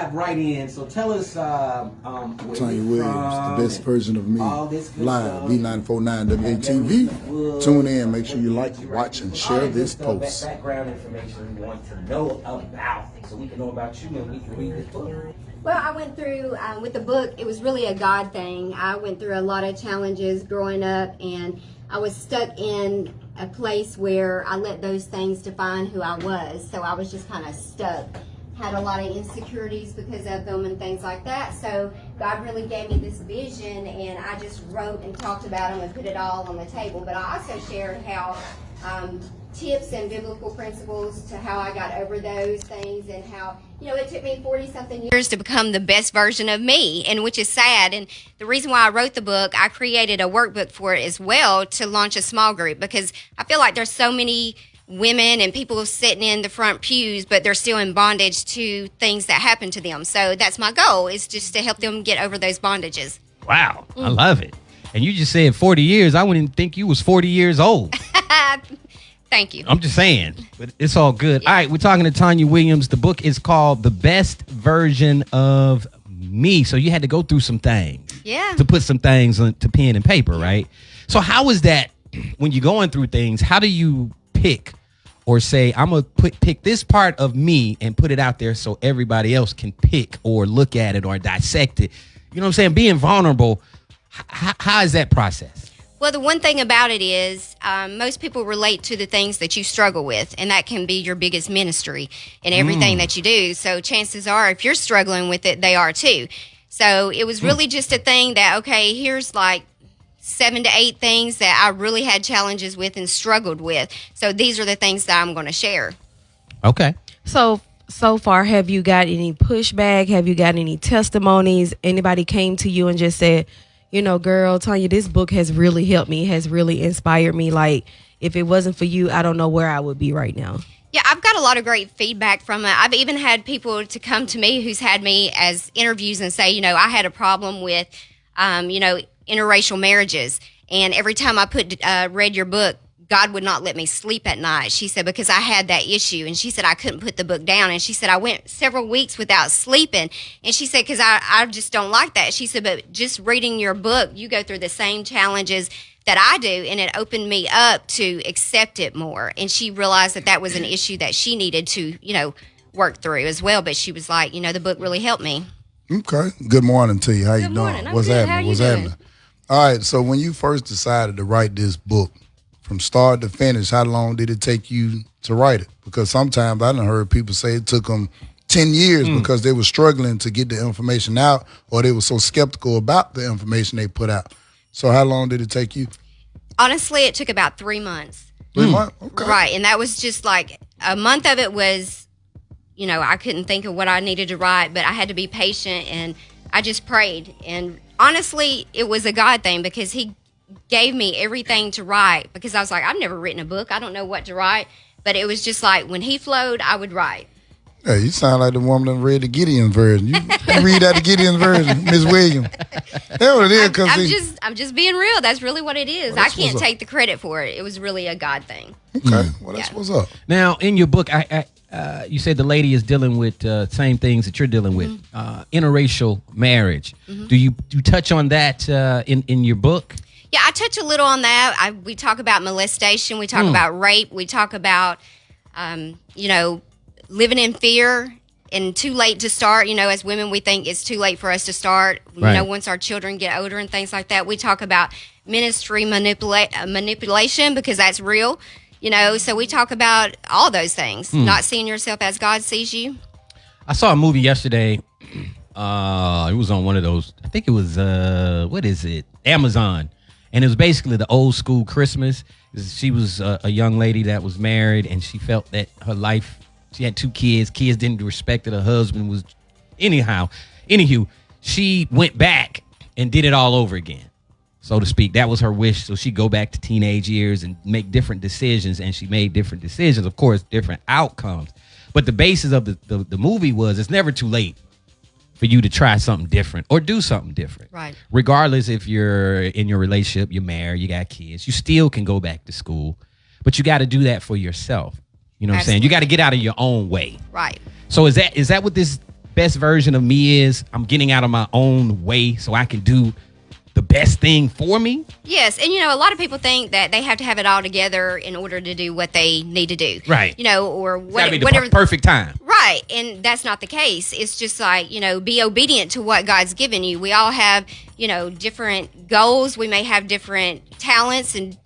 dive right in. So tell us where Tanya you're Williams, from, the best version of me, all this good live, stuff. V94.9 WATV. Tune in, make sure you like, watch, and share this post. Background information we want to know about, so we can know about you and we can read this book. Well, I went through, with the book, it was really a God thing. I went through a lot of challenges growing up, and I was stuck in a place where I let those things define who I was. So I was just kind of stuck. Had a lot of insecurities because of them and things like that. So God really gave me this vision, and I just wrote and talked about them and put it all on the table. But I also shared how tips and biblical principles to how I got over those things, and how, it took me 40-something years to become the best version of me, and which is sad. And the reason why I wrote the book, I created a workbook for it as well to launch a small group, because I feel like there's so many women and people sitting in the front pews, but they're still in bondage to things that happen to them. So that's my goal, is just to help them get over those bondages. Wow, I love it. And you just said 40 years. I wouldn't think you was 40 years old. Thank you. I'm just saying, but it's all good. Yeah. All right, we're talking to Tanya Williams. The book is called The Best Version of Me. So you had to go through some things. Yeah. To put some things to pen and paper, right? So how is that when you're going through things? How do you pick or say, I'm going to pick this part of me and put it out there so everybody else can pick or look at it or dissect it? You know what I'm saying? Being vulnerable, how is that process? Well, the one thing about it is most people relate to the things that you struggle with, and that can be your biggest ministry in everything that you do. So chances are, if you're struggling with it, they are too. So it was really just a thing that, okay, here's like 7 to 8 things that I really had challenges with and struggled with. So these are the things that I'm going to share. Okay. So far, have you got any pushback? Have you got any testimonies? Anybody came to you and just said, girl, Tanya, this book has really helped me, has really inspired me. Like, if it wasn't for you, I don't know where I would be right now. Yeah, I've got a lot of great feedback from it. I've even had people to come to me who's had me as interviews and say, I had a problem with, interracial marriages. And every time I read your book, God would not let me sleep at night. She said, because I had that issue. And she said, I couldn't put the book down. And she said, I went several weeks without sleeping. And she said, because I just don't like that. She said, but just reading your book, you go through the same challenges that I do. And it opened me up to accept it more. And she realized that was an issue that she needed to, work through as well. But she was like, the book really helped me. Okay. Good morning to you. How you Good doing? morning. I'm What's good. happening? How you What's doing? happening? All right. So when you first decided to write this book, from start to finish, how long did it take you to write it? Because sometimes I done heard people say it took them 10 years because they were struggling to get the information out, or they were so skeptical about the information they put out. So how long did it take you? Honestly, it took about 3 months. 3 months? Okay. Right. And that was just like a month of it was, I couldn't think of what I needed to write, but I had to be patient, and I just prayed. And honestly, it was a God thing, because he gave me everything to write, because I was like, I've never written a book. I don't know what to write. But it was just like when he flowed, I would write. Hey, you sound like the woman that read the Gideon version. You read out the Gideon version, Ms. Williams. That's what it is. I'm just being real. That's really what it is. Well, I can't take the credit for it. It was really a God thing. Okay, well, that's what's up. Now, in your book, you said the lady is dealing with same things that you're dealing with, interracial marriage. Do you touch on that in your book? Yeah, I touch a little on that. We talk about molestation. We talk about rape. We talk about, living in fear and too late to start. As women, we think it's too late for us to start. Right. Once our children get older and things like that. We talk about ministry manipulation, because that's real. So we talk about all those things. Not seeing yourself as God sees you. I saw a movie yesterday. It was on one of those. I think it was Amazon. And it was basically the old school Christmas. She was a young lady that was married, and she felt that her life, she had 2 kids. Kids didn't respect her. Her husband was, anywho, she went back and did it all over again, so to speak. That was her wish. So she'd go back to teenage years and make different decisions, and she made different decisions, of course, different outcomes. But the basis of the movie was, it's never too late for you to try something different or do something different. Right. Regardless if you're in your relationship, you're married, you got kids, you still can go back to school, but you got to do that for yourself. You know what I'm saying? You got to get out of your own way. Right. So is that what this best version of me is I'm getting out of my own way so I can do the best thing for me. Yes, and a lot of people think that they have to have it all together in order to do what they need to do. Right. Or It's gotta be whatever. the perfect time. Right, and that's not the case. It's just like, be obedient to what God's given you. We all have, different goals. We may have different talents and,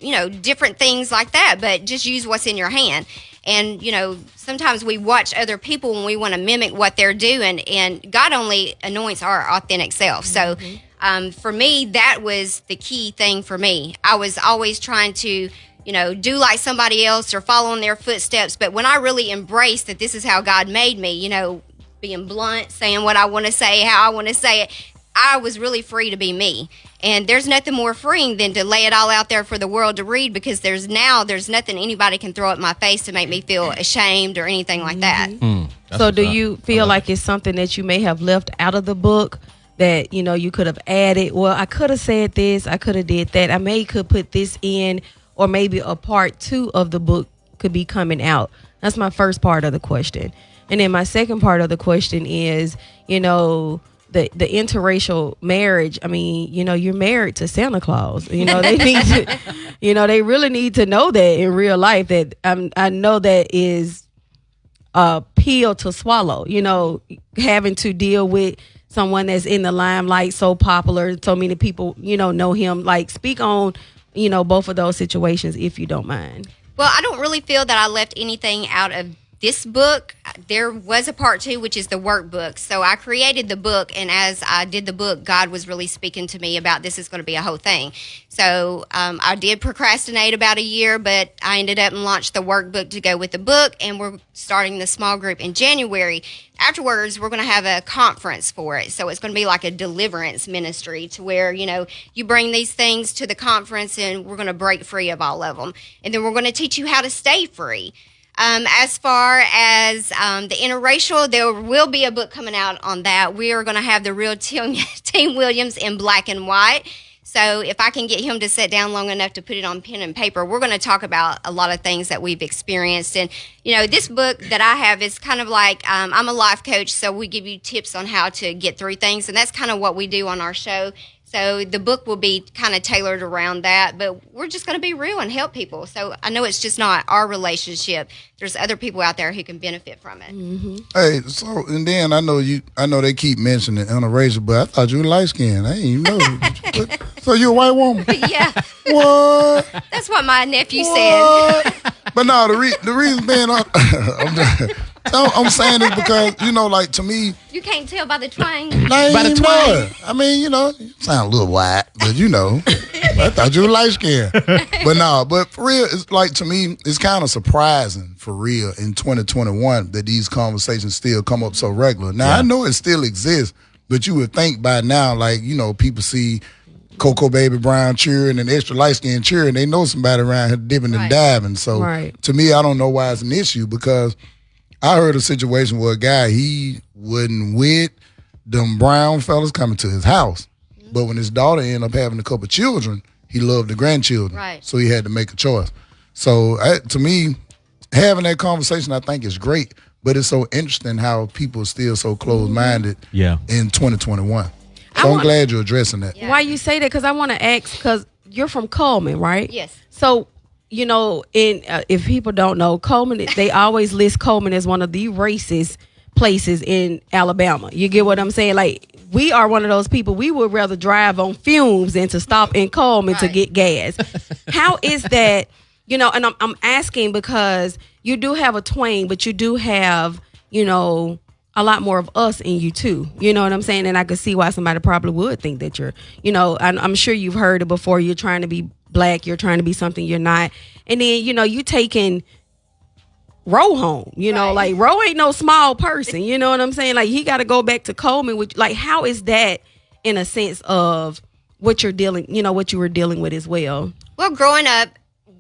different things like that, but just use what's in your hand. And, sometimes we watch other people and we want to mimic what they're doing, and God only anoints our authentic self. So, for me, that was the key thing for me. I was always trying to, do like somebody else or follow in their footsteps. But when I really embraced that this is how God made me, being blunt, saying what I want to say, how I want to say it, I was really free to be me. And there's nothing more freeing than to lay it all out there for the world to read, because there's nothing anybody can throw at my face to make me feel ashamed or anything like that. So do you feel like it's something that you may have left out of the book that, you could have added? Well, I could have said this, I could have did that. I could put this in, or maybe a part 2 of the book could be coming out. That's my first part of the question. And then my second part of the question is, the interracial marriage. I mean, you're married to Santa Claus. They need to, they really need to know that in real life, that I know that is a pill to swallow, having to deal with someone that's in the limelight, so popular, so many people, know him. Like, speak on, both of those situations, if you don't mind. Well, I don't really feel that I left anything out of this book. There was a part 2, which is the workbook. So I created the book, and as I did the book, God was really speaking to me about this is going to be a whole thing. So I did procrastinate about a year, but I ended up and launched the workbook to go with the book, and we're starting the small group in January. Afterwards, we're going to have a conference for it. So it's going to be like a deliverance ministry, to where, you bring these things to the conference and we're going to break free of all of them. And then we're going to teach you how to stay free. As far as the interracial, there will be a book coming out on that. We are going to have the real Team Williams in black and white. So if I can get him to sit down long enough to put it on pen and paper, we're going to talk about a lot of things that we've experienced. And, this book that I have is kind of like, I'm a life coach, so we give you tips on how to get through things. And that's kind of what we do on our show. So the book will be kind of tailored around that, but we're just going to be real and help people. So I know it's just not our relationship. There's other people out there who can benefit from it. Mm-hmm. Hey, so, and then I know they keep mentioning interracial, but I thought you were light skinned. I didn't even know. So you're a white woman? Yeah. What? That's what my nephew said. But no, the reason being, I'm saying this because, like, to me, You can't tell by the twang. by the twang. I mean, you sound a little white, but I thought you were light skinned. But for real, it's like, to me, it's kind of surprising for real in 2021 that these conversations still come up so regular. Now, I know it still exists, but you would think by now, like, people see Cocoa Baby Brown cheering and extra light skin cheering, they know somebody around here dipping and diving. So to me, I don't know why it's an issue, because I heard a situation where a guy, he wasn't with them brown fellas coming to his house. But when his daughter ended up having a couple of children, he loved the grandchildren. Right. So he had to make a choice. So to me, having that conversation, I think is great. But it's so interesting how people are still so closed-minded in 2021. So I'm glad you're addressing that. Why you say that? Because I want to ask, because you're from Coleman, right? Yes. So, if people don't know, Coleman, they always list Coleman as one of the racist places in Alabama. You get what I'm saying? Like, we are one of those people, we would rather drive on fumes than to stop in Coleman to get gas. How is that, and I'm asking because you do have a twang, but you do have, a lot more of us in you too. You know what I'm saying? And I could see why somebody probably would think that you're, I'm sure you've heard it before. You're trying to be black. You're trying to be something you're not. And then, you taking Roe home. Like, Roe ain't no small person. You know what I'm saying? Like, he got to go back to Coleman. Which, like, how is that in a sense of what you're dealing, what you were dealing with as well? Well, growing up,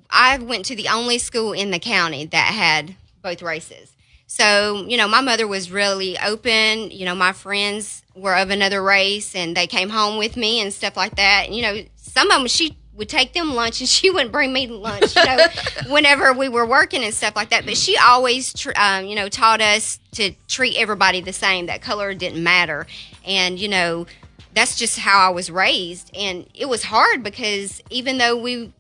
I went to the only school in the county that had both races. So, my mother was really open. My friends were of another race, and they came home with me and stuff like that. Some of them, she would take them lunch, and she wouldn't bring me lunch, whenever we were working and stuff like that. But she always, taught us to treat everybody the same, that color didn't matter. And, that's just how I was raised. And it was hard because even though we,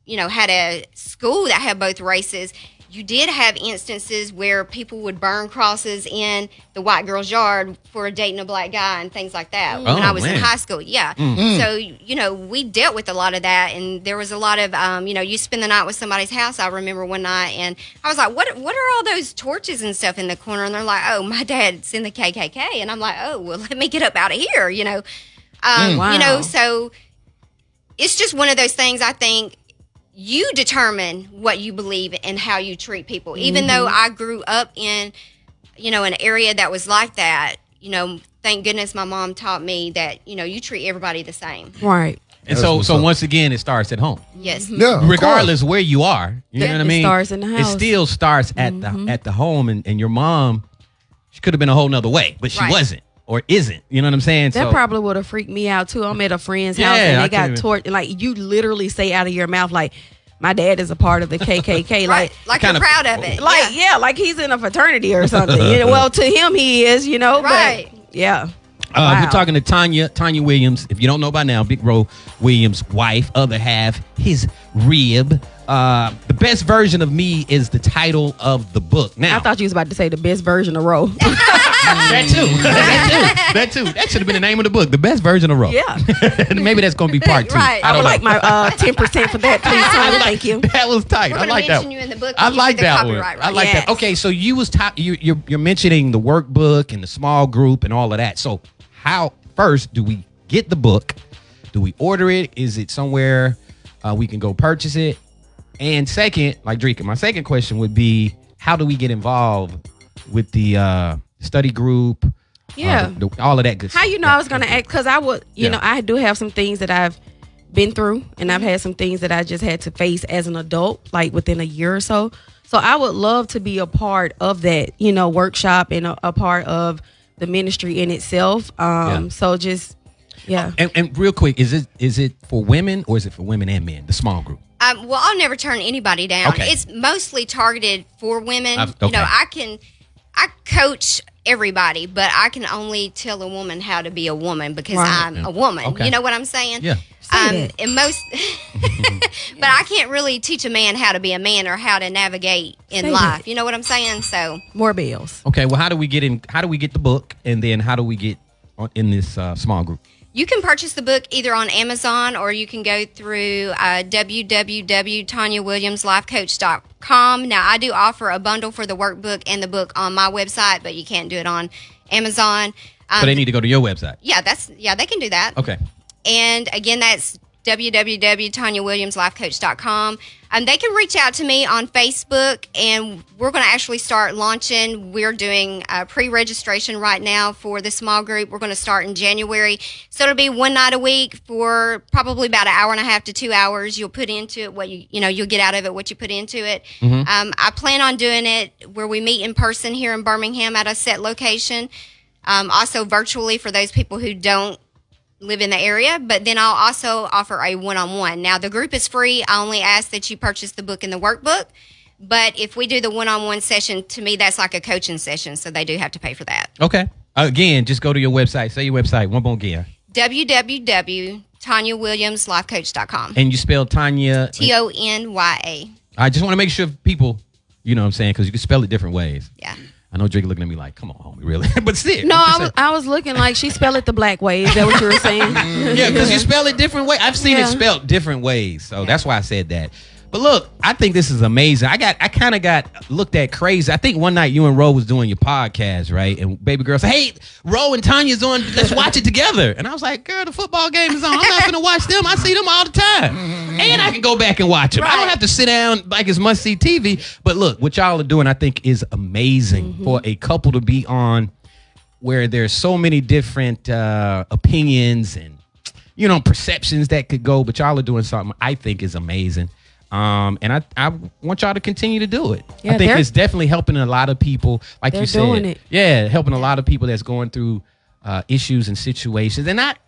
had a school that had both races, you did have instances where people would burn crosses in the white girl's yard for dating a black guy and things like that when I was in high school. Yeah. So, we dealt with a lot of that. And there was a lot of, you spend the night with somebody's house. I remember one night, and I was like, what are all those torches and stuff in the corner? And they're like, oh, my dad's in the KKK. And I'm like, oh, well, let me get up out of here, Wow. So it's just one of those things. I think you determine what you believe and how you treat people. Even though I grew up in, an area that was like that, thank goodness my mom taught me that, you treat everybody the same. Right. And so once again, it starts at home. Yes. Yeah, Regardless where you are, you know what I mean? It starts in the house. It still starts at the home, and your mom, she could have been a whole nother way, but she wasn't. Or isn't, you know what I'm saying? That probably would have freaked me out too. I'm at a friend's house and they got torch. Like, you literally say out of your mouth, like, my dad is a part of the KKK. Like you're proud of it. Like, like he's in a fraternity or something. Well, to him he is, Right. But, yeah. We're talking to Tanya Williams. If you don't know by now, Big Ro Williams' wife, other half, his rib. The best version of me is the title of the book. Now, I thought you was about to say the best version of Ro. That too. That should have been the name of the book. The best version of Ro. Yeah. Maybe that's going to be part 2. Right. I would like my 10% for that, please, Tanya. Thank you. That was tight. We're I like mention that. you in the book. I like that one. Right. I like Yes. that. Okay, so you was you're mentioning the workbook and the small group and all of that. So how first do we get the book? Do we order it? Is it somewhere we can go purchase it? And second, like Drika, my second question would be, how do we get involved with the study group? Yeah. All of that good stuff. How I was going to act? Because I would, I do have some things that I've been through, and I've had some things that I just had to face as an adult, like within a year or so. So I would love to be a part of that, workshop and a part of the ministry in itself. So just, yeah. And real quick, is it for women or is it for women and men, the small group? Well, I'll never turn anybody down. Okay. It's mostly targeted for women. Okay. I coach everybody, but I can only tell a woman how to be a woman because I'm a woman. Okay. You know what I'm saying? Yeah. And most, but I can't really teach a man how to be a man or how to navigate in life. You know what I'm saying? So more bills. Okay. Well, how do we get the book, and then how do we get in this small group? you can purchase the book either on Amazon or you can go through www.tanyawilliamslifecoach.com. Now, I do offer a bundle for the workbook and the book on my website, but you can't do it on Amazon. So they need to go to your website. Yeah, they can do that. Okay. And again, that's www.tanyawilliamslifecoach.com. They can reach out to me on Facebook, and we're going to actually start launching. We're doing pre-registration right now for the small group. We're going to start in January. So it'll be one night a week for probably about an hour and a half to 2 hours. You'll put into it what you'll get out of it, what you put into it. Mm-hmm. I plan on doing it where we meet in person here in Birmingham at a set location. Also virtually for those people who don't live in the area, but then I'll also offer a one-on-one. Now, the group is free. I only ask that you purchase the book and the workbook, but if we do the one-on-one session, to me, that's like a coaching session, so they do have to pay for that. Okay. Again, just go to your website. Say your website one more again. www.tanyawilliamslifecoach.com. And you spell Tanya. Tonya. I just want to make sure people, you know what I'm saying, because you can spell it different ways. Yeah. I know Drake looking at me like, come on, homie, really? But still. No, I was looking like she spelled it the black way. Is that what you were saying? Yeah, because you spell it different ways. I've seen it spelled different ways. So that's why I said that. But look, I think this is amazing. I kind of got looked at crazy. I think one night you and Ro was doing your podcast, right? And baby girl said, hey, Ro and Tanya's on. Let's watch it together. And I was like, girl, the football game is on. I'm not going to watch them. I see them all the time. And I can go back and watch them. Right. I don't have to sit down like it's must-see TV. But look, what y'all are doing, I think, is amazing for a couple to be on where there's so many different opinions and, perceptions that could go. But y'all are doing something I think is amazing. And I want y'all to continue to do it. Yeah, I think it's definitely helping a lot of people, like you said. Doing it. Yeah, helping a lot of people that's going through issues and situations and not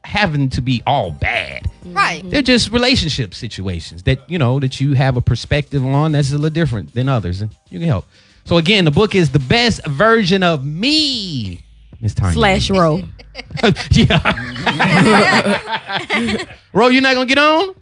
having to be all bad. Right. They're just relationship situations that that you have a perspective on that's a little different than others, and you can help. So again, the book is The Best Version of Me, Miss Tanya. / Ro. Yeah. Ro, you're not gonna get on?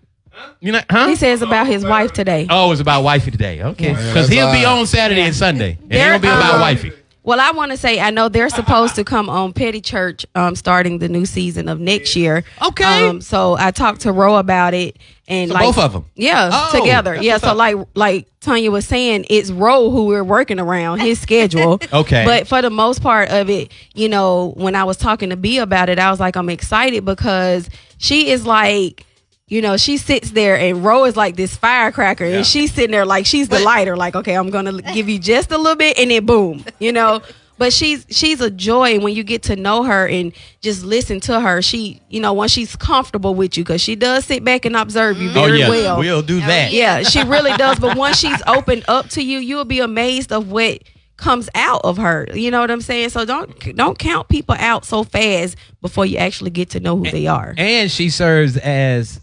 You not? Huh? He says about his wife today. Oh, it's about wifey today. Okay, because that's he'll be all right. on Saturday and Sunday. It They're, ain't gonna be about wifey. Well, I want to say I know they're supposed to come on Petty Church starting the new season of next year. Okay. So I talked to Ro about it, and So both of them? Yeah, Oh, together. that's Yeah. what's So up. like Tanya was saying, it's Ro who we're working around his schedule. Okay. But for the most part of it, when I was talking to B about it, I was like, I'm excited because she is like. She sits there and Ro is like this firecracker and she's sitting there like she's the lighter. Like, okay, I'm going to give you just a little bit and then boom, But she's a joy. And when you get to know her and just listen to her, she, once she's comfortable with you, because she does sit back and observe you very well. We'll do that. Yeah, she really does. But once she's opened up to you, you'll be amazed of what comes out of her. You know what I'm saying? So don't count people out so fast before you actually get to know who they are. And she serves as,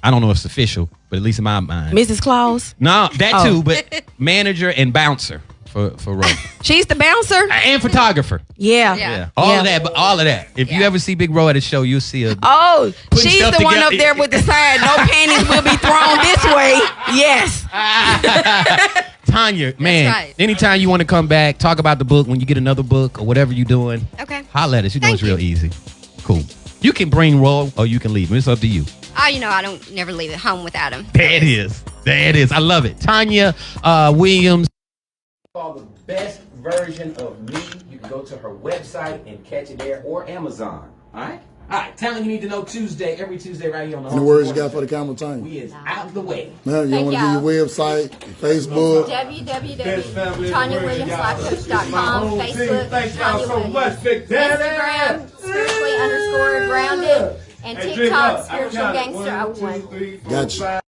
I don't know if it's official, but at least in my mind. Mrs. Claus? No, that Oh. too, but manager and bouncer for Ro. She's the bouncer? And photographer. Yeah. Yeah. All of that, but all of that. If you Yeah. ever see Big Ro at a show, you'll see her. Oh, Putting she's stuff the one together. up there with the sign, no panties will be thrown this way. Yes. Tanya, man, right. anytime you want to come back, talk about the book when you get another book or whatever you're doing, Okay. holla at us. You know Thank it's real you. easy. Cool. You can bring Ro or you can leave him. It's up to you. I don't never leave it home without him. There it is. There it is. I love it. Tanya Williams. Called The Best Version of Me. You can go to her website and catch it there, or Amazon. All right? All right. Talent You Need to Know Tuesday, every Tuesday right here on the Any words you got for the camera time? We is out the way. Now, you Thank want to y'all. give your website, your Facebook? www.TanyaWilliamsLifeCoach.com, Facebook, Thanks Tanya y'all so Williams. much, Big Daddy. Instagram, spiritually_grounded, and Hey, drink TikTok, up. I spiritual count it. gangster 01. 1, 2, 3, 4, Gotcha. 5.